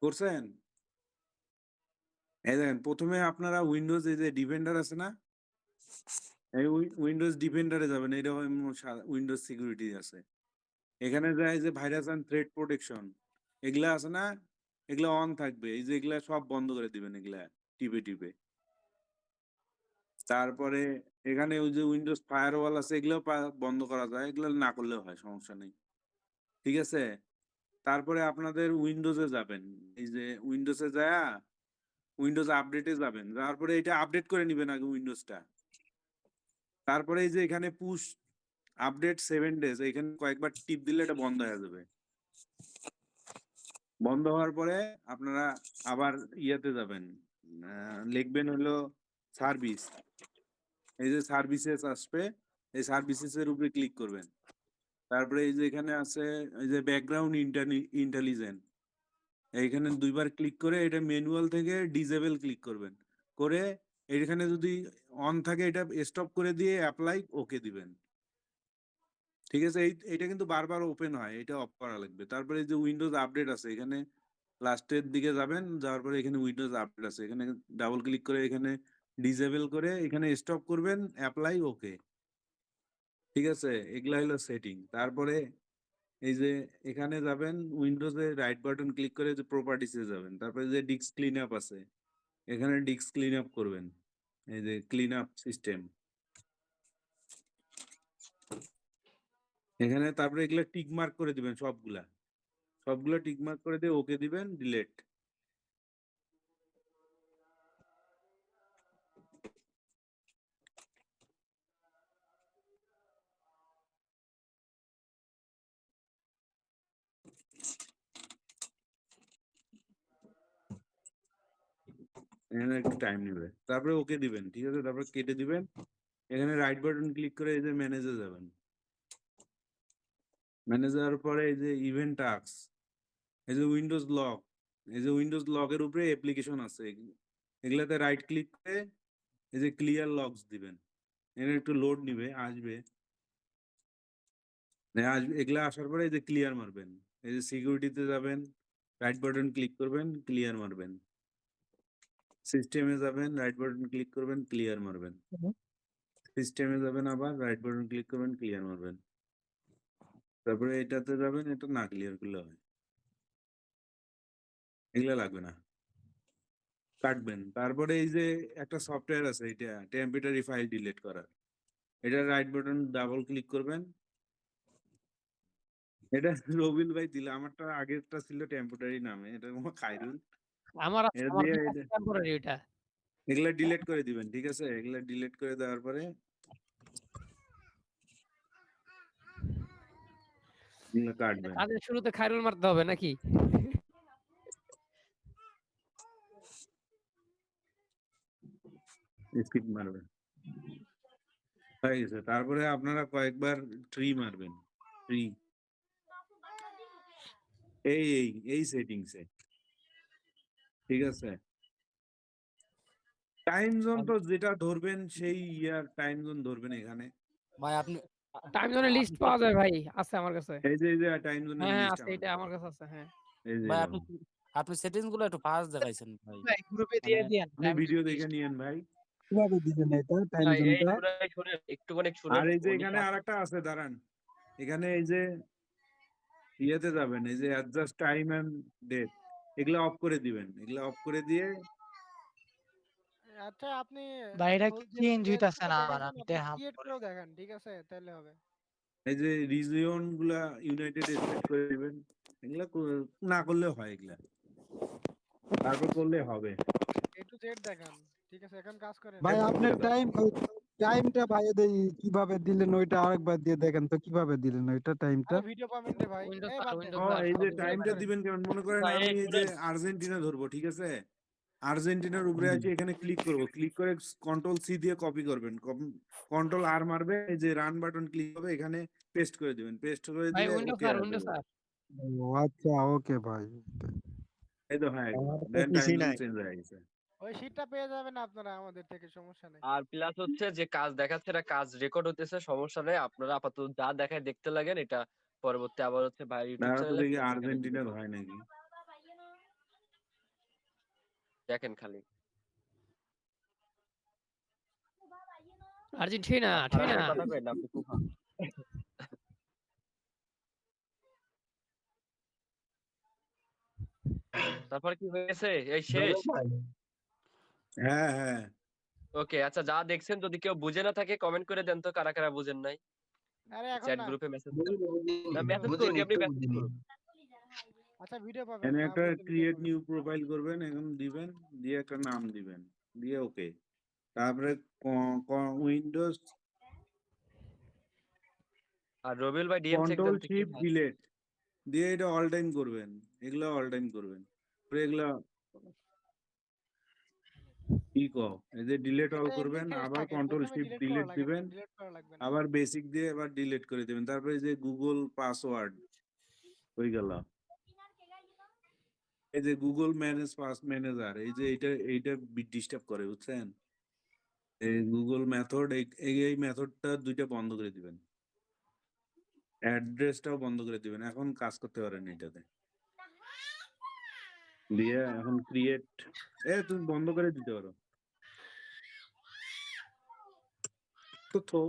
করছেন? এই দেখেন ১ম এ আপনারা উইন্ডোজ এই যে ডিফেন্ডার আছে না? এই উইন্ডোজ ডিফেন্ডারে যাবেন। এইরকম উইন্ডোজ সিকিউরিটি আছে। এখানে যায় যে ভাইরাস অ্যান্ড থ্রেট প্রোটেকশন এগুলা আছে না? এগুলা অন থাকবে। এই যে এগুলা সব বন্ধ করে দিবেন এগুলা টিপে। তারপরে এখানে ওই যে উইন্ডোজ ফায়ারওয়াল আছে এগুলাও বন্ধ করা যায়। এগুলা না করলেও হয়, সমস্যা নেই। ঠিক আছে? তারপরে আপনাদের উইন্ডোজে যাবেন। এই যে উইন্ডোজে যায়া উইন্ডোজ আপডেটে যাবেন। যাওয়ার পরে এটা আপডেট করে নিবেন আগে উইন্ডোজটা। তারপরে এই যে এখানে পুশ আপডেট 7 ডেজ এখানে কয়েকবার টিপ দিলে এটা বন্ধ হয়ে যাবে। বন্ধ হওয়ার পরে আপনারা আবার ইয়াতে যাবেন। লিখবেন হলো সার্ভিস। এই যে সার্ভিসেস আসবে, এই সার্ভিসেস এর উপরে ক্লিক করবেন। তারপরে এই যে এখানে আছে এই যে ব্যাকগ্রাউন্ড ইন্টেলিজেন্ট। এইখানে ২ বার ক্লিক করে এটা ম্যানুয়াল থেকে ডিসেবল ক্লিক করবেন। করে এখানে যদি অন থাকে এটা স্টপ করে দিয়ে এপ্লাই ওকে দিবেন। ঠিক আছে? এইটা কিন্তু বারবার ওপেন হয়। এটা অফ করা লাগবে। তারপরে এই যে উইন্ডোজ আপডেট আছে এখানে লাস্টের দিকে যাবেন। যাওয়ার পরে এখানে উইন্ডোজ আপডেট আছে। এখানে ডাবল ক্লিক করে এখানে ডিসেবল করে এখানে স্টপ করবেন, এপ্লাই ওকে। ঠিক আছে? এগুলা হলো সেটিং। তারপরে এই যে এখানে যাবেন উইন্ডোজে রাইট বাটন ক্লিক করে যে প্রপার্টিস এ যাবেন। তারপরে যে ডিস্ক ক্লিন আপ আছে। এখানে ডিস্ক ক্লিন আপ করবেন। এই যে ক্লিন আপ সিস্টেম। এখানে তারপরে এগুলা টিক মার্ক করে দিবেন সবগুলা। সবগুলা টিক মার্ক করে দিয়ে ওকে দিবেন, ডিলিট। এখানে একটু টাইম নেবে। তারপরে ওকে দিবেন। ঠিক আছে? তারপরে কেটে দিবেন। এখানে রাইট বাটন ক্লিক করে এই যে ম্যানেজে যাবেন। ম্যানেজে যাওয়ার পরে এই যে ইভেন্ট টাস্ক, এই যে উইন্ডোজ লক, এই যে উইন্ডোজ লকের উপরে অ্যাপ্লিকেশন আছে। এগুলাতে রাইট ক্লিক করে এই যে ক্লিয়ার লগস দিবেন। এখানে একটু লোড নিবে, আসবে। আসবে এগুলা আসার পরে এই যে ক্লিয়ার মারবেন। এই যে সিকিউরিটিতে যাবেন, রাইট বাটন ক্লিক করবেন, ক্লিয়ার মারবেন। সিস্টেমে যাবেন, রাইট বাটন ক্লিক করবেন, ক্লিয়ার মারবেন। সিস্টেমে যাবেন আবার রাইট বাটন ক্লিক করবেন, ক্লিয়ার মারবেন। তারপরে এটাতে যাবেন, এটা না ক্লিয়ার করলে হয়। এগুলা লাগবে না। কাটবেন। তারপরে এই যে একটা সফটওয়্যার আছে এটা টেম্পোরারি ফাইল ডিলিট করার। এটা রাইট বাটন ডাবল ক্লিক করবেন। এটা রবিল ভাই দিল। আমারটা আগেরটা ছিল টেম্পোরারি নামে। এটা খায়রুল। আমার এটা আমার দিয়ে কাছে টেম্পোরারি এটা। এগুলা ডিলিট করে দিবেন। ঠিক আছে? এগুলা ডিলিট করে দেওয়ার পরে এগুলা কাটবেন। কাজের শুরুতে খায়রুল মারতে হবে নাকি? স্কিপ মারবেন। হয়ে গেছে। তারপরে আপনারা কয়েকবার ট্রি মারবেন। ট্রি। এই সেটিংস এ। ঠিক আছে? টাইম জোন তো যেটা ধরবেন সেই ইয়ার টাইম জোন ধরবেন এখানে। ভাই আপনি টাইম জোনের লিস্ট পাওয়া যায় ভাই, আছে আমার কাছে। এই যে টাইম জোনের হ্যাঁ, লিস্ট আছে, আমার এটা কাছে। আমার কাছে আছে। হ্যাঁ। এই যে ভাই এরকম। আপনি সেটিংস গুলো একটু ফাস্ট দেখাইছেন ভাই। ভাই গ্রুপে মানে দিয়ে দিয়েন আপনি টাইম ভিডিও জোনের দেখে লিস্ট। নিয়েন ভাই। কিভাবে দিবেন এটা টাইম ভাই এই জোনটা? শুনেন একটুখানি শুনেন আর এই যে উনি এখানে আরেকটা আছে, দাঁড়ান। এখানে এই যে ইয়েতে যাবেন, এই যে অ্যাডজাস্ট টাইম এন্ড ডেট, এগুলা অফ করে দিবেন। এগুলা অফ করে দিয়ে আচ্ছা আপনি ভাই এটা ফুল চেঞ্জ ডেট হইতাছে গুলো না, আবার দেখাইছেন, আমি আপনি দেখাম ক্রিয়েট পরে। করেও দেখান, ঠিক আছে তাহলে হবে। এই যে রিজিয়ন গুলা ইউনাইটেড স্টেট করে দিবেন। এগুলা না করলেও হয় এগুলা। তারপর করলে হবে। এ টু জেড দেখান, ঠিক আছে এখন কাজ করেন। ভাই একবার আপনার করে দাও। টাইমটা ভাই কিভাবে দিলেন ওইটা আরেকবার দিয়ে দেখেন তো কিভাবে দিলেন ওইটা টাইমটা। আরে ভিডিও পাবেন রে ভাই, উইন্ডোজ এই স্টার, বাদ দেন উইন্ডোজ ও স্টার এই সব যে ভিডিও টাইমটা করেন। দিবেন কেমন, মনে করেন ভাই আমি এই এই যে শুনেন আর্জেন্টিনা ধরবো। ঠিক আছে? আর্জেন্টিনার উপরে আছে, এখানে ক্লিক করব। ক্লিক করে কন্ট্রোল সি দিয়ে কপি করবেন। কন্ট্রোল আর মারবে, এই যে রান বাটন ক্লিক হবে, এখানে পেস্ট করে দিবেন। পেস্ট করে ভাই দিলে উইন্ডোজ ওকে স্টার, হয়ে উইন্ডোজ যাবে। স্টার। ও আচ্ছা, ওকে ভাই। এই তো হ্যাঁ, আমার তো দেন টাইম কিছুই জোন নাই। চেঞ্জ হয়ে গেছে। ওই শীটটা পেয়ে যাবেন আপনারা আমাদের থেকে, সমস্যা নেই। আর প্লাস হচ্ছে যে কাজ দেখাচ্ছে এটা কাজ রেকর্ড হতেছে, সমস্যা নেই। আপনারা আপাতত যা দেখায় দেখতে লাগেন, এটা পরবর্তী আবার হচ্ছে ভাই ইউটিউব তারা তো চ্যানেলে দেখি সেখানে ভিডিও আর্জেন্টিনার পাবেন। হয় নাকি। দেখেন খালি। আর্জেন্টিনা, তাড়াতাড়ি ঠিনা। কথা কইেন না, আপনি ফুফা। তারপর কি হয়েছে? এই শেষ? হ্যাঁ হ্যাঁ ওকে, আচ্ছা যা দেখছেন যদি কেউ বুঝে না থাকে কমেন্ট করে দেন তো কারা কারা বুঝেন নাই। আরে এখন চ্যাট না, গ্রুপে মেসেজ বুঝি দেন। না বুঝিনি মেসেজ করুন, বুঝিনি আপনি একটু মেসেজ বুঝিনি করুন। আচ্ছা ভিডিও পাবেন এখানে না একটা বুঝলে ভিডিও ক্রিয়েট পাবেন। নিউ প্রোফাইল করবেন, এখন দিবেন, দিয়ে একটা নাম দিবেন, দিয়ে ওকে। তারপরে উইন্ডোজ আর রবিউল ভাই ডিএম চেক কন্ট্রোল দেন তো কি শিফট হয়। ডিলেট দিয়ে এটা অল টাইম করবেন, এগুলো অল টাইম করবেন। পরে এগুলা কি কও, এই যে ডিলেট অল এটা এমনি করবেন, ফ্রেশ আবার থাকে, কন্ট্রোল প্রথমে শিফট ডিলিট করা ডিলেট লাগে না, দিবেন, ডিলিট করা লাগবে না। আবার বেসিক দিয়ে এবার ডিলিট করে দিবেন। তারপরে এই যে গুগল পাসওয়ার্ড হয়ে গেল, এই যে গুগল ম্যানেজার, এই যে এইটা ডিস্টার্ব করে, বুঝছেন? এই গুগল মেথড, এই মেথডটা দুইটা বন্ধ করে দিবেন, অ্যাড্রেসটাও বন্ধ করে দিবেন। এখন কাজ করতে পারেন এটাতে দিয়ে। এখন ক্রিয়েট তুমি বন্ধ করে দিতে পারো তো থো।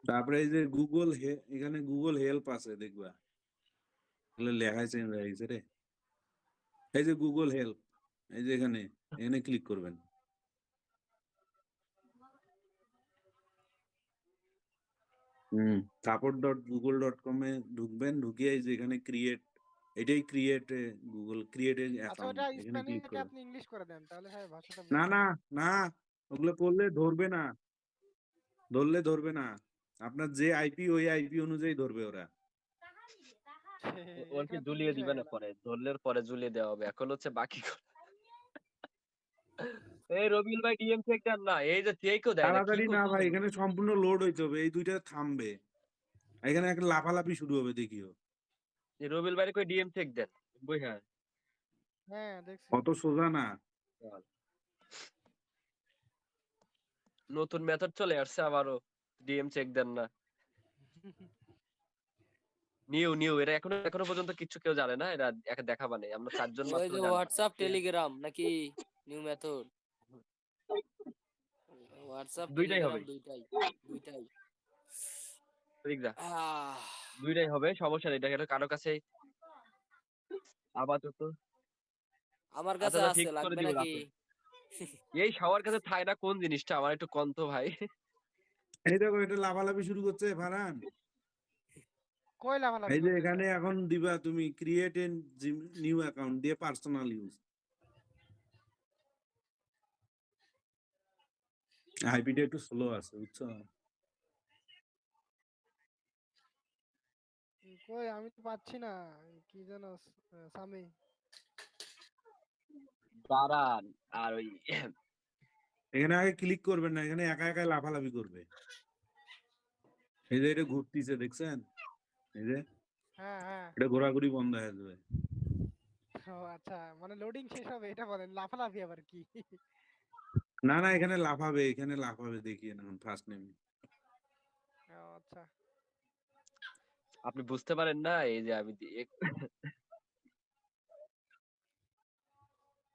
তারপরে এই যে এখানে গুগল হেল্প আছে, দেখবা এগুলো লেখা চেঞ্জ হয়ে গেছে রে। এই যে গুগল হেল্প, এই যে এখানে এখানে ক্লিক করবেন। support.google.com এ ঢুকবেন, ঢুকিয়ে এই যে এখানে ক্রিয়েট, এটাই ক্রিয়েট গুগল ক্রিয়েট আচ্ছা অ্যাকাউন্ট, ওটা এখানে ক্লিক স্পেলিংটাকে করবেন। আপনি ইংলিশ করে দেন তাহলে ভাই ভাষাটা না বুঝতে না পারবে। না, ওগুলো করলে ধরবে না। আপনার যে আইপি, ওই আইপি অনুযায়ী ধরবে ওরা। ওর কি এটা তো ঝুলিয়ে ইংলিশ দিবে হয়ে না, গেল। পরে ধরলে পরে ঝুলিয়ে দেওয়া হবে, এখন হচ্ছে বাকি এই রবিউল ভাই ডিএম চেক দেন না, এই যে চেকও দেয় না, কি তাড়াতাড়ি না ভাই, করতেছেন? এখানে সম্পূর্ণ লোড হইতে হবে, এই দুইটা থামবে, এখানে একটা লাফালাফি শুরু হবে, দেখিও। এই রবিউল ভাই কই ডিএম চেক দেন বই। হ্যাঁ হ্যাঁ দেখছি। অত সোজা না। চল। নতুন মেথড চলে আসছে আবারও, ডিএম চেক দেন না। নিউ এরা এখনো পর্যন্ত কিছু কেউ জানে না, এরা দেখাবা নেই, আমরা 4 জন ওই মাত্র যে জানতাম। হোয়াটসঅ্যাপ টেলিগ্রাম নাকি নিউ মেথড? হোয়াটসঅ্যাপ দুইটাই হবে, টেলিগ্রাম দুইটাই দুইটাই। ঠিক না? আহ, দুইটাই হবে, সমস্যা নেই, এটা কারো কাছে আপাতত। আমার আচ্ছা কাছে আচ্ছা, আছে, ঠিক করে লাগবে দিব নাকি? রাতে। এই সবার কাছে থাই না কোন জিনিসটা, আমার একটু কন্ত ভাই। এই দেখো, এটা লাফালাফি শুরু করছে ফারহান। কই লাফালাফি এই যে করতেছে? এখানে এখন দিবা তুমি ক্রিয়েট এ নিউ অ্যাকাউন্ট দিয়ে পার্সোনাল ইউজ, আইপিটা একটু স্লো আছে, বুঝছো? কই আমি তো পাচ্ছি না, কি যেন সামি। দাঁড়ান, আর ওই এখানে আগে ক্লিক করবেন না, এখানে একা একা লাফালাফি করবে। এই যে এটা ঘুরতিছে, দেখছেন? এই যে হ্যাঁ হ্যাঁ। এটা ঘোরাঘুরি বন্ধ হয়ে যাবে। ও আচ্ছা, মানে লোডিং শেষ হবে এটা বলেন, লাফালাফি আবার কি? না না, এখানে লাফাবে দেখিয়ে না ফার্স্ট নেম। ও আচ্ছা। আপনি বুঝতে পারেন না, এই যে আমি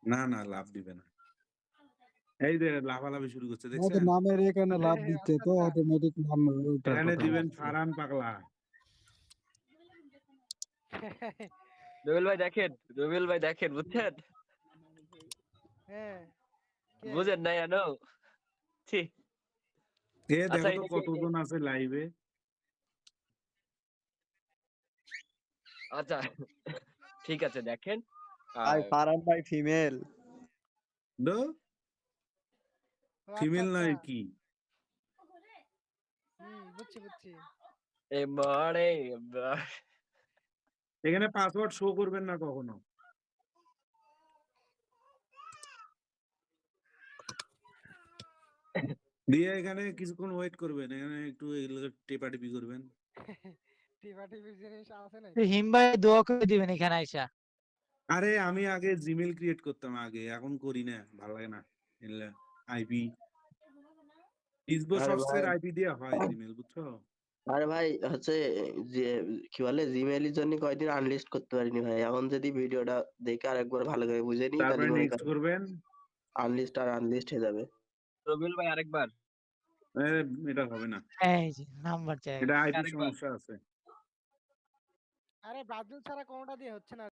না না, লাভ দিবে না। এই যে লাফালাফি শুরু করছে, আমাদের দেখছেন? নামের এখানে লাভ দিচ্ছে আচ্ছা তো আচ্ছা। অটোমেটিক নাম ওইটার এখানে কথা দিবেন বলছে। ফারহান পাগলা। রবিউল ভাই দেখেন বুঝছেন? হ্যাঁ কে? বুঝেন নাই জানো? ছি। আচ্ছা দেখো তো কতজন আছে লাইভে। আচ্ছা ঠিক আছে, দেখেন ভাই ফারহান ভাই ফিমেল। দো ও আচ্ছা ফিমেল আচ্ছা। নাই কি? বুঝছি বুঝছি। এই মরে এখানে পাসওয়ার্ড শো করবেন না কখনো। দিয়ে এখানে কিছুক্ষণ ওয়েট করবেন, এখানে একটু এগুলো টেপাটেপি করবেন। টিপাটিপির জিনিস আছে নাই? হিম ভাই দোয়া করে দিবেন এখানে আইসা। আরে আমি আগে জিমেল ক্রিয়েট করতাম আগে, এখন করি না, ভালো লাগে না। আইপি ইসবো আরে সফটওয়্যার ভাই আইপি দিয়ে হয় জিমেল, বুঝছো? আরে ভাই হচ্ছে যে কি বলে জিমেইলের জন্য কয়দিন আনলিস্ট করতে পারিনি ভাই, এখন যদি ভিডিওটা দেখে আরেকবার ভালো করে বুঝে নিই তাহলে তারপরে মনে নেক্সট করেন করবেন। আনলিস্ট আর আনলিস্ট হয়ে যাবে। রবিউল ভাই আরেকবার এ, এটা হবে না, এই যে নাম্বার চাই। এটা আইপি আরেকবার সমস্যা আছে। আরে ব্রাজিল ছাড়া কোনোটা দিয়ে হচ্ছে না।